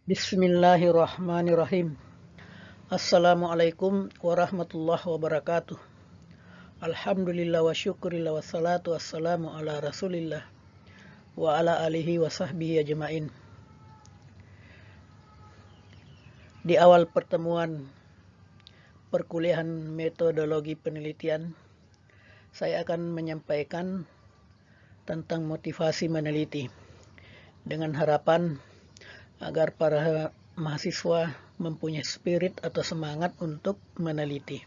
Bismillahirrahmanirrahim. Assalamualaikum warahmatullahi wabarakatuh. Alhamdulillah wa syukurillah wa salatu wassalamu ala rasulillah wa ala alihi wa sahbihi ajma'in. Di awal pertemuan perkuliahan metodologi penelitian, saya akan menyampaikan tentang motivasi meneliti dengan harapan agar para mahasiswa mempunyai spirit atau semangat untuk meneliti.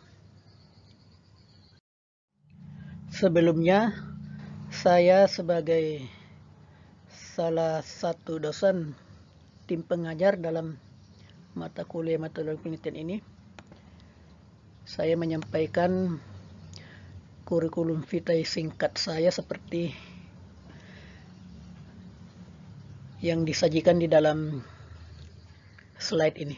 Sebelumnya, saya sebagai salah satu dosen tim pengajar dalam mata kuliah metodologi penelitian ini, saya menyampaikan kurikulum vitae singkat saya seperti yang disajikan di dalam slide ini.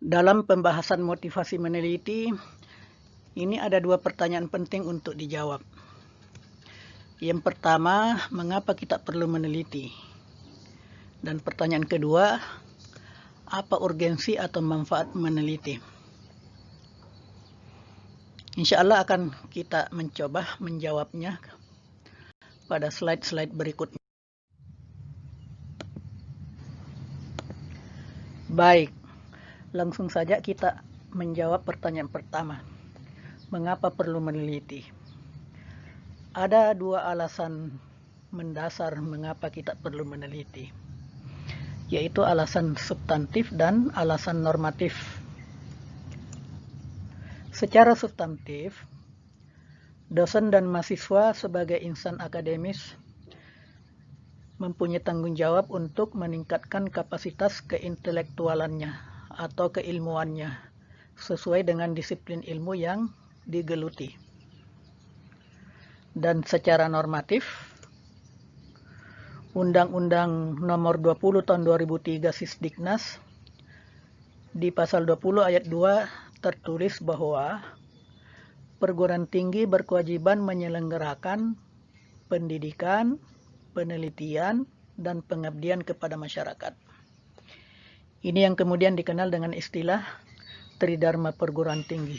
Dalam pembahasan motivasi meneliti, ini ada dua pertanyaan penting untuk dijawab. Yang pertama, mengapa kita perlu meneliti? Dan pertanyaan kedua, apa urgensi atau manfaat meneliti? Insya Allah akan kita mencoba menjawabnya pada slide-slide berikutnya. Baik, langsung saja kita menjawab pertanyaan pertama. Mengapa perlu meneliti? Ada dua alasan mendasar mengapa kita perlu meneliti, yaitu alasan substantif dan alasan normatif. Secara substantif, dosen dan mahasiswa sebagai insan akademis mempunyai tanggung jawab untuk meningkatkan kapasitas keintelektualannya atau keilmuannya sesuai dengan disiplin ilmu yang digeluti. Dan secara normatif, Undang-Undang Nomor 20 Tahun 2003 Sisdiknas di pasal 20 ayat 2 tertulis bahwa perguruan tinggi berkewajiban menyelenggarakan pendidikan, penelitian, dan pengabdian kepada masyarakat. Ini yang kemudian dikenal dengan istilah Tridharma Perguruan Tinggi.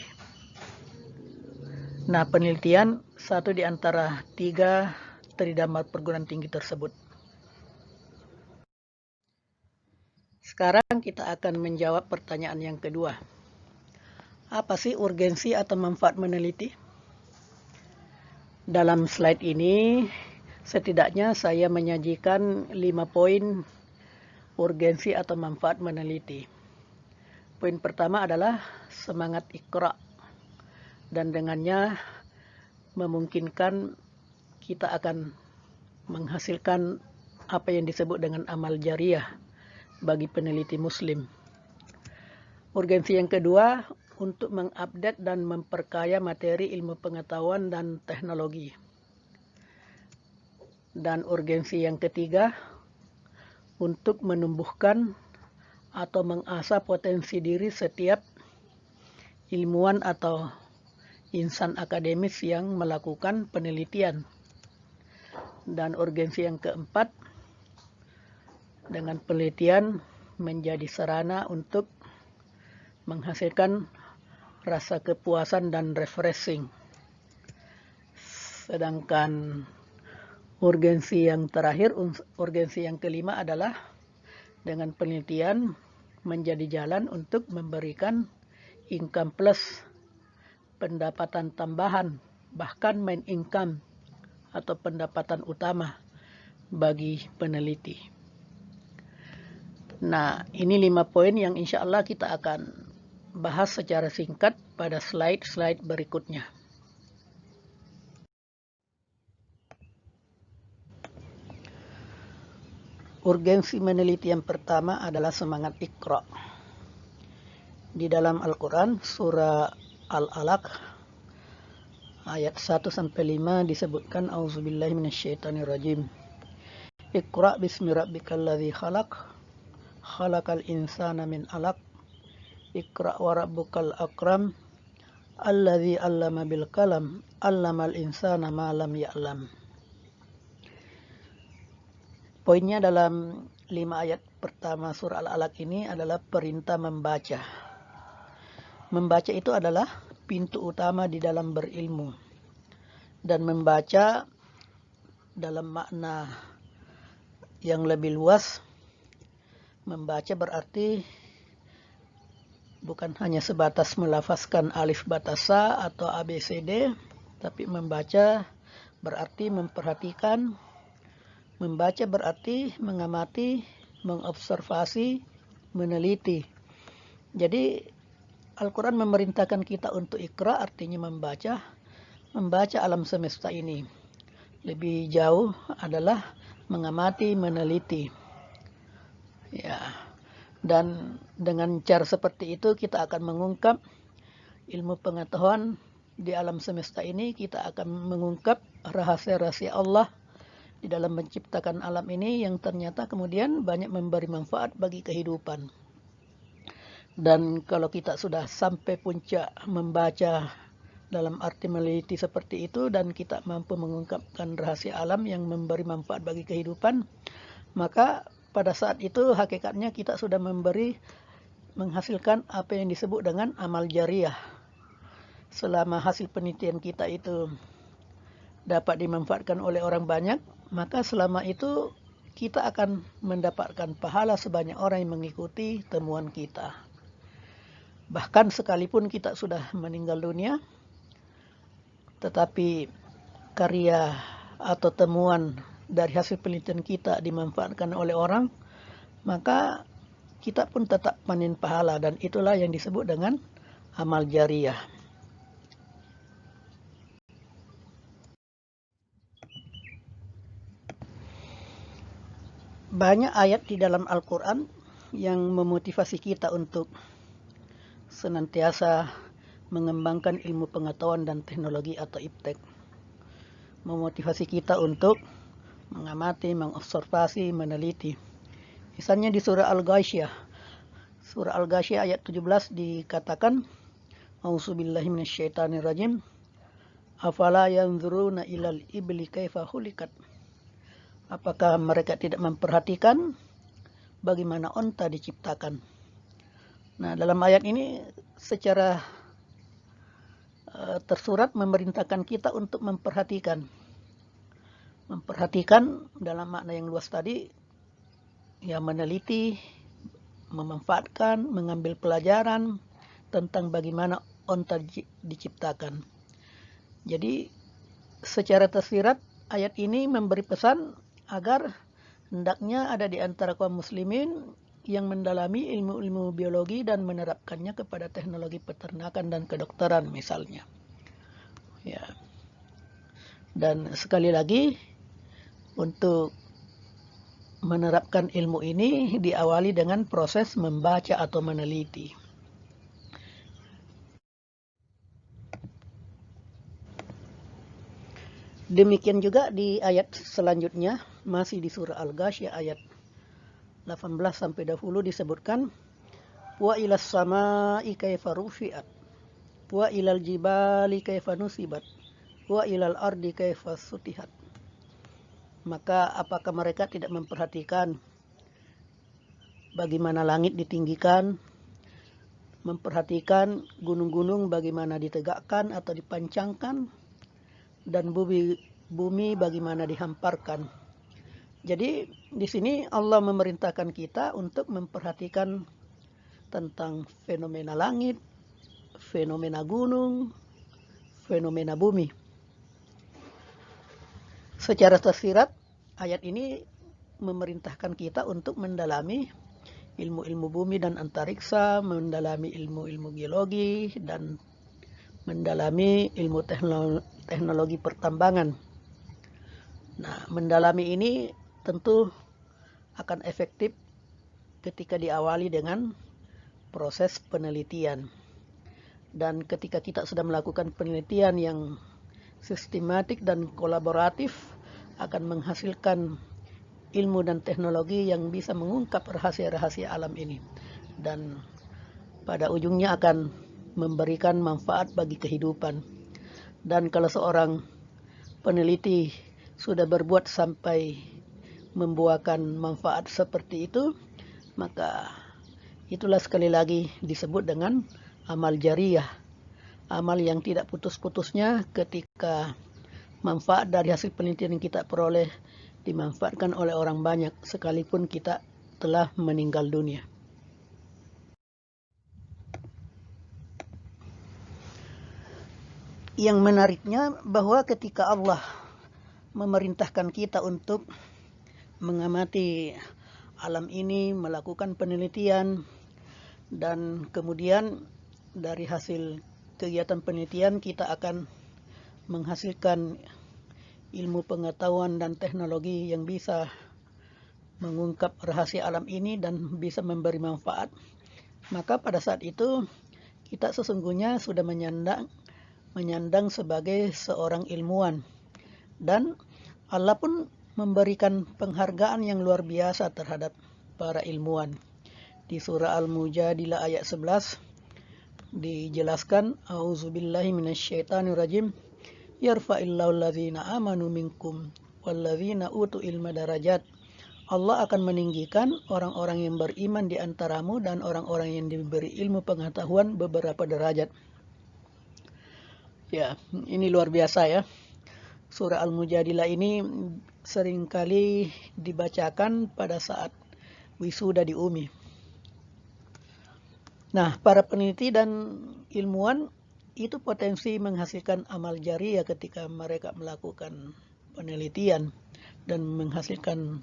Nah, penelitian satu di antara tiga tridharma perguruan tinggi tersebut. Sekarang kita akan menjawab pertanyaan yang kedua. Apa sih urgensi atau manfaat meneliti? Dalam slide ini, setidaknya saya menyajikan 5 poin urgensi atau manfaat meneliti. Poin pertama adalah semangat Iqra, dan dengannya memungkinkan kita akan menghasilkan apa yang disebut dengan amal jariah bagi peneliti muslim. Urgensi yang kedua, untuk mengupdate dan memperkaya materi ilmu pengetahuan dan teknologi. Dan urgensi yang ketiga, untuk menumbuhkan atau mengasah potensi diri setiap ilmuwan atau insan akademis yang melakukan penelitian. Dan urgensi yang keempat, dengan penelitian menjadi sarana untuk menghasilkan rasa kepuasan dan refreshing. Sedangkan urgensi yang terakhir, urgensi yang kelima adalah dengan penelitian menjadi jalan untuk memberikan income plus, pendapatan tambahan, bahkan main income atau pendapatan utama bagi peneliti. Nah, ini 5 poin yang insya Allah kita akan bahas secara singkat pada slide-slide berikutnya. Urgensi meneliti yang pertama adalah semangat Iqra. Di dalam Al-Quran, surah Al-Alaq ayat 1-5 disebutkan auzubillahi minasyaitonirrajim. Iqra bismi rabbikal ladzi khalaq, khalaqal insana min 'alaq. Iqra wa rabbukal akram, alladzi 'allama bil qalam, 'allamal insana ma lam ya'lam. Poinnya dalam 5 ayat pertama surah Al-Alaq ini adalah perintah membaca. Membaca itu adalah pintu utama di dalam berilmu. Dan membaca dalam makna yang lebih luas, membaca berarti bukan hanya sebatas melafazkan alif batasa atau ABCD, tapi membaca berarti memperhatikan. Membaca berarti mengamati, mengobservasi, meneliti. Jadi Al-Quran memerintahkan kita untuk ikra, artinya membaca alam semesta ini. Lebih jauh adalah mengamati, meneliti. Ya. Dan dengan cara seperti itu kita akan mengungkap ilmu pengetahuan di alam semesta ini. Kita akan mengungkap rahasia-rahasia Allah di dalam menciptakan alam ini yang ternyata kemudian banyak memberi manfaat bagi kehidupan. Dan kalau kita sudah sampai puncak membaca dalam arti meneliti seperti itu dan kita mampu mengungkapkan rahasia alam yang memberi manfaat bagi kehidupan, maka pada saat itu hakikatnya kita sudah menghasilkan apa yang disebut dengan amal jariah. Selama hasil penelitian kita itu dapat dimanfaatkan oleh orang banyak, maka selama itu kita akan mendapatkan pahala sebanyak orang yang mengikuti temuan kita. Bahkan sekalipun kita sudah meninggal dunia, tetapi karya atau temuan dari hasil penelitian kita dimanfaatkan oleh orang, maka kita pun tetap panen pahala, dan itulah yang disebut dengan amal jariah. Banyak ayat di dalam Al-Quran yang memotivasi kita untuk senantiasa mengembangkan ilmu pengetahuan dan teknologi atau iptek. Memotivasi kita untuk mengamati, mengobservasi, meneliti. Misalnya di surah Al-Ghasyiyah. Surah Al-Ghasyiyah ayat 17 dikatakan, A'udzubillahi minasyaitonirrajim. Afala yanzuruna ilal ibli kaifa khuliqat. Apakah mereka tidak memperhatikan bagaimana onta diciptakan? Nah, dalam ayat ini secara tersurat memerintahkan kita untuk memperhatikan. Memperhatikan dalam makna yang luas tadi, ya meneliti, memanfaatkan, mengambil pelajaran tentang bagaimana onta diciptakan. Jadi secara tersirat ayat ini memberi pesan agar hendaknya ada di antara kaum muslimin yang mendalami ilmu-ilmu biologi dan menerapkannya kepada teknologi peternakan dan kedokteran misalnya. Ya. Dan sekali lagi, untuk menerapkan ilmu ini diawali dengan proses membaca atau meneliti. Demikian juga di ayat selanjutnya, masih di surah Al-Ghasyiyah ayat 18 sampai 20 disebutkan, wa ilas sama'i kaifa rufi'at, wa ilal jibali kaifa nusibat, wa ilal ardi kaifa sutihat. Maka apakah mereka tidak memperhatikan bagaimana langit ditinggikan, memperhatikan gunung-gunung bagaimana ditegakkan atau dipancangkan, dan bumi bagaimana dihamparkan. Jadi di sini Allah memerintahkan kita untuk memperhatikan tentang fenomena langit, fenomena gunung, fenomena bumi. Secara tersirat ayat ini memerintahkan kita untuk mendalami ilmu-ilmu bumi dan antariksa, mendalami ilmu-ilmu geologi, dan mendalami ilmu teknologi pertambangan. Nah, mendalami ini tentu akan efektif ketika diawali dengan proses penelitian. Dan ketika kita sudah melakukan penelitian yang sistematik dan kolaboratif, akan menghasilkan ilmu dan teknologi yang bisa mengungkap rahasia-rahasia alam ini, dan pada ujungnya akan memberikan manfaat bagi kehidupan. Dan kalau seorang peneliti sudah berbuat sampai membuahkan manfaat seperti itu, maka itulah sekali lagi disebut dengan amal jariyah, amal yang tidak putus-putusnya ketika manfaat dari hasil penelitian yang kita peroleh dimanfaatkan oleh orang banyak sekalipun kita telah meninggal dunia. Yang menariknya bahwa ketika Allah memerintahkan kita untuk mengamati alam ini, melakukan penelitian, dan kemudian dari hasil kegiatan penelitian kita akan menghasilkan ilmu pengetahuan dan teknologi yang bisa mengungkap rahasia alam ini dan bisa memberi manfaat, maka pada saat itu kita sesungguhnya sudah menyandang sebagai seorang ilmuwan, dan Allah pun memberikan penghargaan yang luar biasa terhadap para ilmuwan. Di surah Al-Mujadilah ayat 11 dijelaskan, A'udzubillahi minasyaitonirrajim, yarfa'illahu alladzina amanu minkum walladzina utu ilma darajat. Allah akan meninggikan orang-orang yang beriman di antaramu dan orang-orang yang diberi ilmu pengetahuan beberapa derajat. Ya, ini luar biasa ya. Surah Al-Mujadilah ini seringkali dibacakan pada saat wisuda di UMI. Nah, para peneliti dan ilmuwan itu potensi menghasilkan amal jariyah ketika mereka melakukan penelitian dan menghasilkan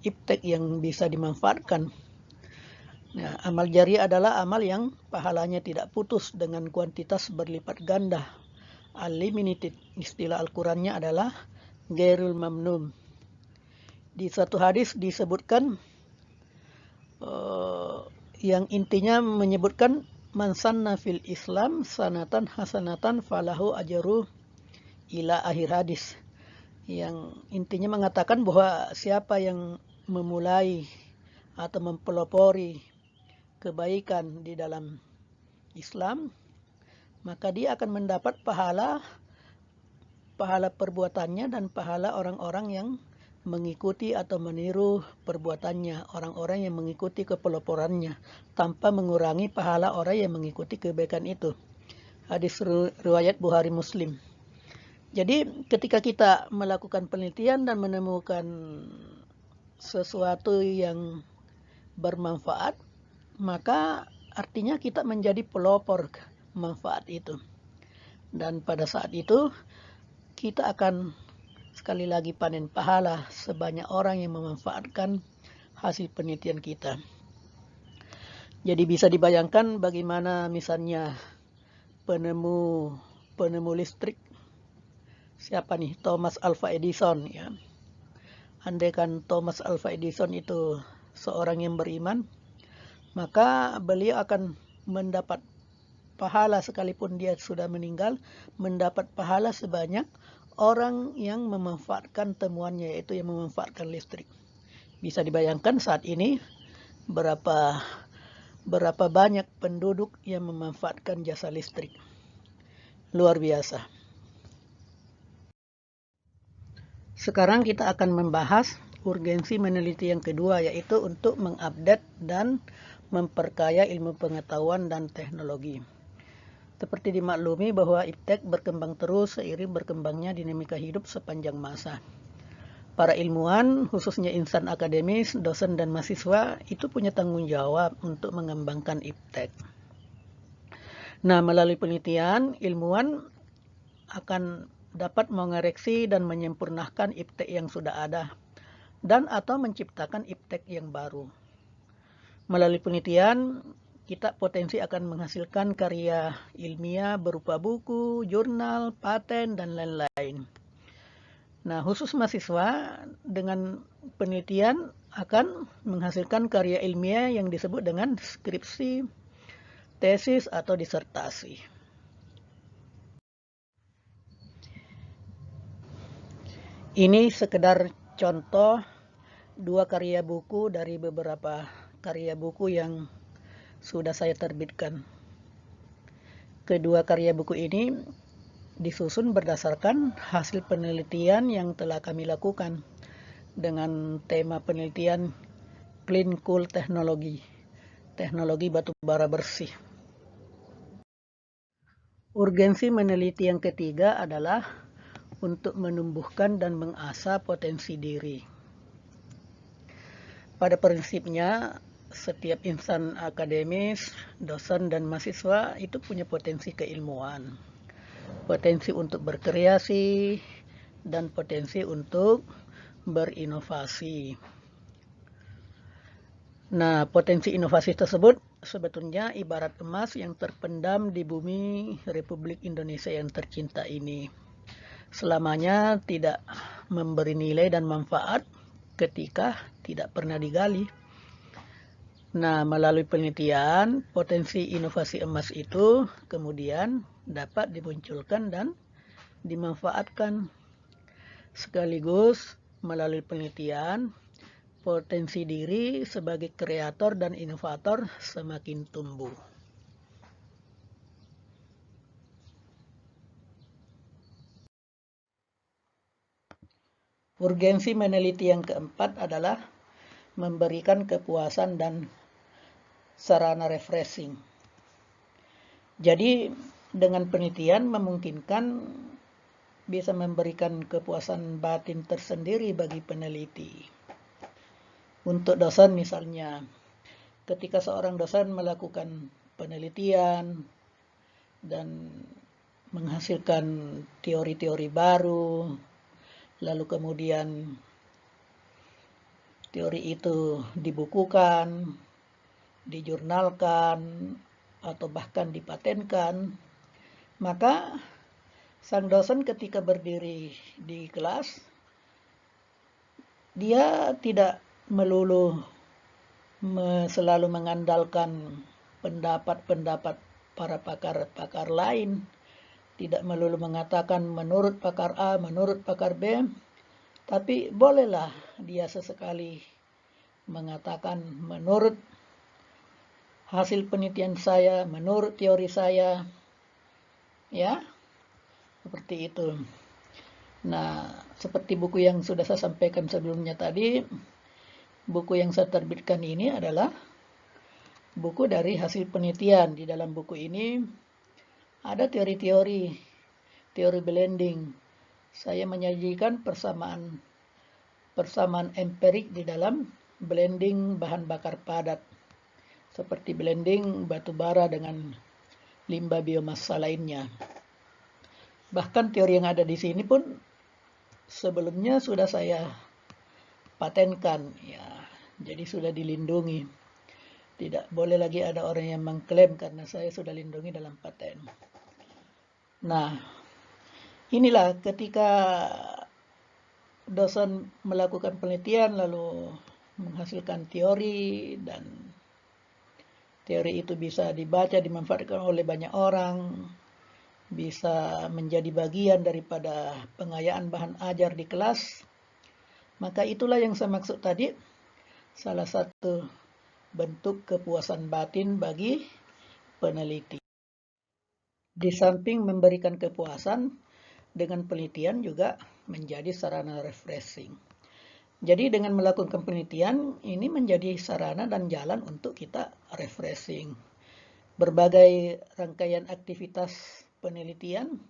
iptek yang bisa dimanfaatkan. Nah, amal jariyah adalah amal yang pahalanya tidak putus dengan kuantitas berlipat ganda. Unlimited, istilah Al-Qurannya adalah ghairul mamnun. Di satu hadis disebutkan yang intinya menyebutkan man sanna fil Islam sanatan hasanatan falahu ajru ila akhir hadis, yang intinya mengatakan bahwa siapa yang memulai atau mempelopori kebaikan di dalam Islam, maka dia akan mendapat pahala perbuatannya dan pahala orang-orang yang mengikuti atau meniru perbuatannya, orang-orang yang mengikuti kepeloporannya, tanpa mengurangi pahala orang yang mengikuti kebaikan itu. Hadis riwayat Bukhari Muslim. Jadi ketika kita melakukan penelitian dan menemukan sesuatu yang bermanfaat, maka artinya kita menjadi pelopor manfaat itu. Dan pada saat itu kita akan sekali lagi panen pahala sebanyak orang yang memanfaatkan hasil penelitian kita. Jadi bisa dibayangkan bagaimana misalnya penemu listrik, siapa nih, Thomas Alva Edison ya. Andaikan Thomas Alva Edison itu seorang yang beriman, maka beliau akan mendapat pahala sekalipun dia sudah meninggal, mendapat pahala sebanyak orang yang memanfaatkan temuannya, yaitu yang memanfaatkan listrik. Bisa dibayangkan saat ini berapa banyak penduduk yang memanfaatkan jasa listrik. Luar biasa. Sekarang kita akan membahas urgensi meneliti yang kedua, yaitu untuk mengupdate dan memperkaya ilmu pengetahuan dan teknologi. Seperti dimaklumi bahwa iptek berkembang terus seiring berkembangnya dinamika hidup sepanjang masa. Para ilmuwan, khususnya insan akademis, dosen dan mahasiswa, itu punya tanggung jawab untuk mengembangkan iptek. Nah, melalui penelitian, ilmuwan akan dapat mengoreksi dan menyempurnakan iptek yang sudah ada, dan atau menciptakan iptek yang baru. Melalui penelitian, kita potensi akan menghasilkan karya ilmiah berupa buku, jurnal, paten, dan lain-lain. Nah, khusus mahasiswa dengan penelitian akan menghasilkan karya ilmiah yang disebut dengan skripsi, tesis, atau disertasi. Ini sekedar contoh 2 karya buku dari beberapa karya buku yang sudah saya terbitkan. Kedua karya buku ini disusun berdasarkan hasil penelitian yang telah kami lakukan dengan tema penelitian Clean Coal Technology, teknologi batu bara bersih. Urgensi meneliti yang ketiga adalah untuk menumbuhkan dan mengasah potensi diri. Pada prinsipnya, setiap insan akademis, dosen dan mahasiswa itu punya potensi keilmuan, potensi untuk berkreasi, dan potensi untuk berinovasi. Nah, potensi inovasi tersebut sebetulnya ibarat emas yang terpendam di bumi Republik Indonesia yang tercinta ini. Selamanya tidak memberi nilai dan manfaat ketika tidak pernah digali. Nah, melalui penelitian, potensi inovasi emas itu kemudian dapat dimunculkan dan dimanfaatkan. Sekaligus melalui penelitian, potensi diri sebagai kreator dan inovator semakin tumbuh. Urgensi meneliti yang keempat adalah memberikan kepuasan dan sarana refreshing. Jadi dengan penelitian memungkinkan bisa memberikan kepuasan batin tersendiri bagi peneliti. Untuk dosen misalnya, ketika seorang dosen melakukan penelitian dan menghasilkan teori-teori baru, lalu kemudian teori itu dibukukan, dijurnalkan, atau bahkan dipatenkan, maka sang dosen ketika berdiri di kelas, dia tidak melulu selalu mengandalkan pendapat-pendapat para pakar-pakar lain, tidak melulu mengatakan menurut pakar A, menurut pakar B, tapi bolehlah dia sesekali mengatakan menurut hasil penelitian saya, menurut teori saya, ya, seperti itu. Nah, seperti buku yang sudah saya sampaikan sebelumnya tadi, buku yang saya terbitkan ini adalah buku dari hasil penelitian. Di dalam buku ini ada teori-teori, teori blending. Saya menyajikan persamaan empirik di dalam blending bahan bakar padat, seperti blending batu bara dengan limbah biomasa lainnya. Bahkan teori yang ada di sini pun sebelumnya sudah saya patenkan, ya, jadi sudah dilindungi. Tidak boleh lagi ada orang yang mengklaim karena saya sudah lindungi dalam paten. Nah, inilah ketika dosen melakukan penelitian lalu menghasilkan teori, dan teori itu bisa dibaca, dimanfaatkan oleh banyak orang, bisa menjadi bagian daripada pengayaan bahan ajar di kelas, maka itulah yang saya maksud tadi, salah satu bentuk kepuasan batin bagi peneliti. Di samping memberikan kepuasan, dengan penelitian juga menjadi sarana refreshing. Jadi dengan melakukan penelitian, ini menjadi sarana dan jalan untuk kita refreshing. Berbagai rangkaian aktivitas penelitian,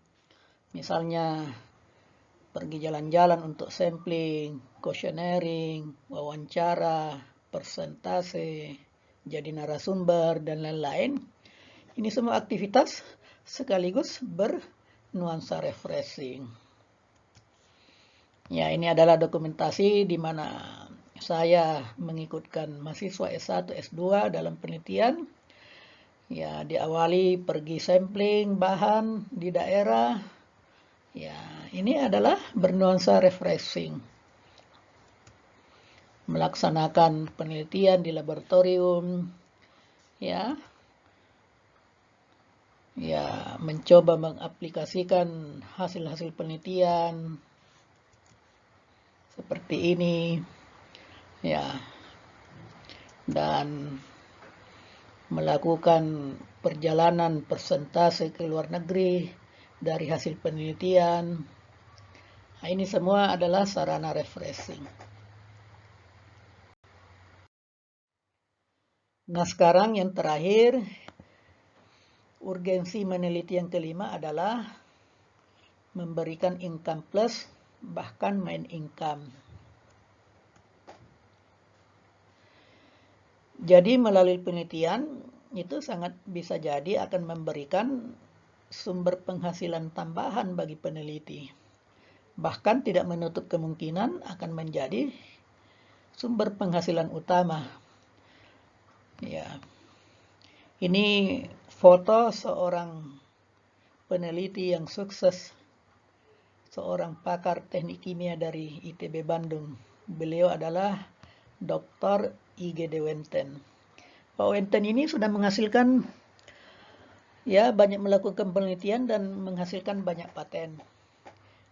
misalnya pergi jalan-jalan untuk sampling, questionnaire, wawancara, persentase, jadi narasumber, dan lain-lain. Ini semua aktivitas sekaligus bernuansa refreshing. Ya, ini adalah dokumentasi di mana saya mengikutkan mahasiswa S1, S2 dalam penelitian. Ya, diawali pergi sampling bahan di daerah. Ya, ini adalah bernuansa refreshing. Melaksanakan penelitian di laboratorium, ya, mencoba mengaplikasikan hasil-hasil penelitian seperti ini ya, dan melakukan perjalanan persentase ke luar negeri dari hasil penelitian. Nah, ini semua adalah sarana refreshing. Nah, sekarang yang terakhir, urgensi meneliti yang kelima adalah memberikan income plus, bahkan main income. Jadi melalui penelitian itu sangat bisa jadi akan memberikan sumber penghasilan tambahan bagi peneliti. Bahkan tidak menutup kemungkinan akan menjadi sumber penghasilan utama. Ya. Ini foto seorang peneliti yang sukses, seorang pakar teknik kimia dari ITB Bandung. Beliau adalah Dr. I.G. De Wenten. Pak Wenten ini sudah menghasilkan, ya, banyak melakukan penelitian dan menghasilkan banyak paten.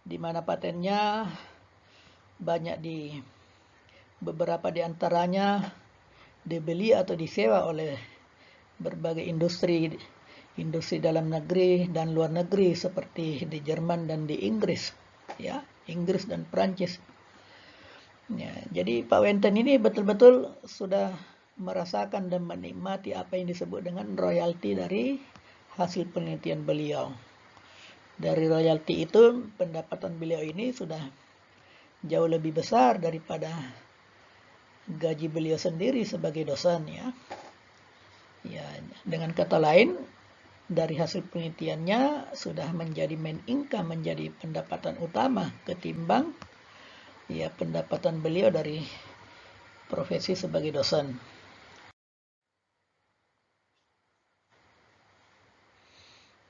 Di mana patennya banyak beberapa di antaranya dibeli atau disewa oleh berbagai industri dalam negeri dan luar negeri seperti di Jerman dan di Inggris, ya, Inggris dan Prancis. Ya, jadi Pak Wenten ini betul-betul sudah merasakan dan menikmati apa yang disebut dengan royalti dari hasil penelitian beliau. Dari royalti itu, pendapatan beliau ini sudah jauh lebih besar daripada gaji beliau sendiri sebagai dosen, ya. Ya, dengan kata lain, dari hasil penelitiannya sudah menjadi main income, menjadi pendapatan utama ketimbang, ya, pendapatan beliau dari profesi sebagai dosen.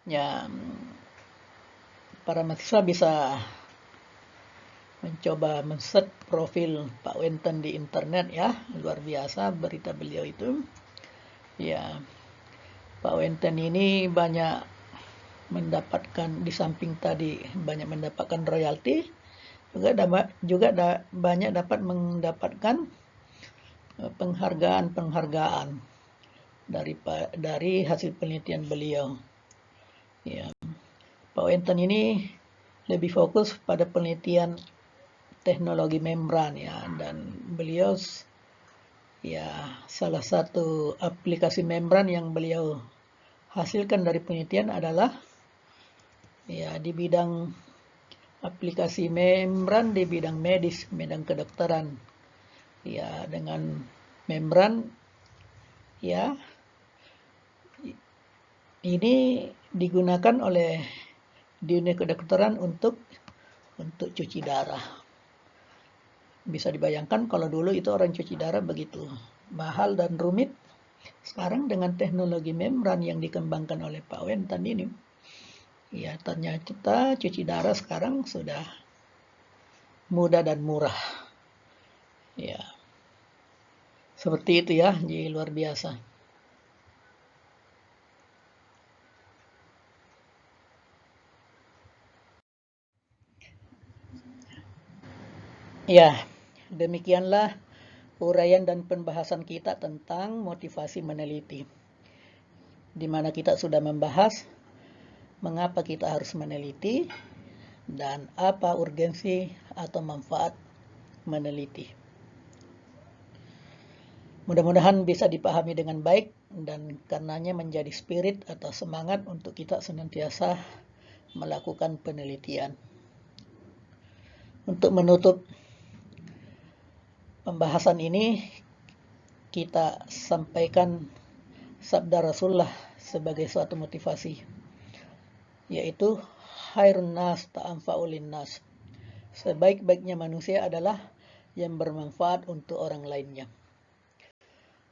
Ya, para mahasiswa bisa mencoba men-search profil Pak Wenten di internet, ya. Luar biasa berita beliau itu. Ya, Pak Wenten ini banyak mendapatkan, di samping tadi banyak mendapatkan royalti, juga banyak dapat mendapatkan penghargaan dari hasil penelitian beliau. Ya, Pak Wenten ini lebih fokus pada penelitian teknologi membran, ya, dan beliau, ya, salah satu aplikasi membran yang beliau hasilkan dari penelitian adalah, ya, di bidang aplikasi membran di bidang medis, bidang kedokteran. Ya, dengan membran, ya, ini digunakan oleh dunia kedokteran untuk cuci darah. Bisa dibayangkan kalau dulu itu orang cuci darah begitu mahal dan rumit. Sekarang dengan teknologi membran yang dikembangkan oleh Pak Wenten ini, ya, ternyata cuci darah sekarang sudah mudah dan murah. Ya, seperti itu, ya, jadi luar biasa. Ya, demikianlah uraian dan pembahasan kita tentang motivasi meneliti, di mana kita sudah membahas mengapa kita harus meneliti dan apa urgensi atau manfaat meneliti. Mudah-mudahan bisa dipahami dengan baik dan karenanya menjadi spirit atau semangat untuk kita senantiasa melakukan penelitian. Untuk menutup pembahasan ini, kita sampaikan sabda Rasulullah sebagai suatu motivasi, yaitu khairun nas ta'amfa'ulin nas. Sebaik-baiknya manusia adalah yang bermanfaat untuk orang lainnya.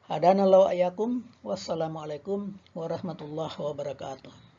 Hadanallahu ayyakum, wassalamualaikum warahmatullahi wabarakatuh.